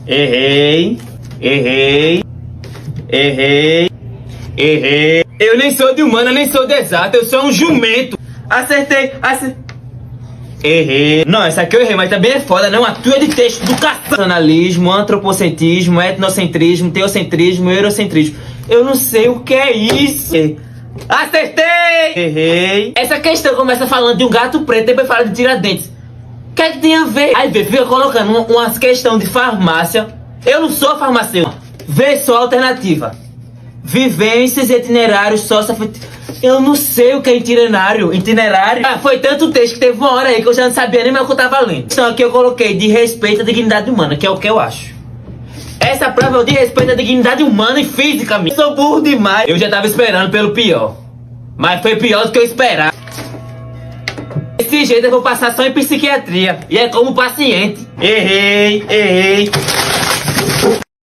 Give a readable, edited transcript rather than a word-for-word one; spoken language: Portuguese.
Errei. Errei. Errei. Errei. Eu nem sou de humana, nem sou de exato. Eu sou um jumento. Acertei. Errei. Não, essa aqui eu errei, mas também é foda, não? A tua de texto do cacete. Analismo, antropocentrismo, etnocentrismo, teocentrismo, eurocentrismo. Eu não sei o que é isso. Acertei! Errei. Essa questão começa falando de um gato preto, depois fala de Tiradentes. O que é que tem a ver? Aí vê, fica colocando umas questões de farmácia. Eu não sou farmacêutico. Vê só a alternativa. Vivências, itinerários, socioafetivos. Eu não sei o que é itinerário. Ah, foi tanto texto que teve uma hora aí que eu já não sabia nem mais o que eu tava lendo. Então aqui eu coloquei de respeito à dignidade humana, que é o que eu acho. Essa prova é o de respeito à dignidade humana e física, minha. Eu sou burro demais. Eu já tava esperando pelo pior. Mas foi pior do que eu esperava. Desse jeito eu vou passar só em psiquiatria. E é como paciente. Errei.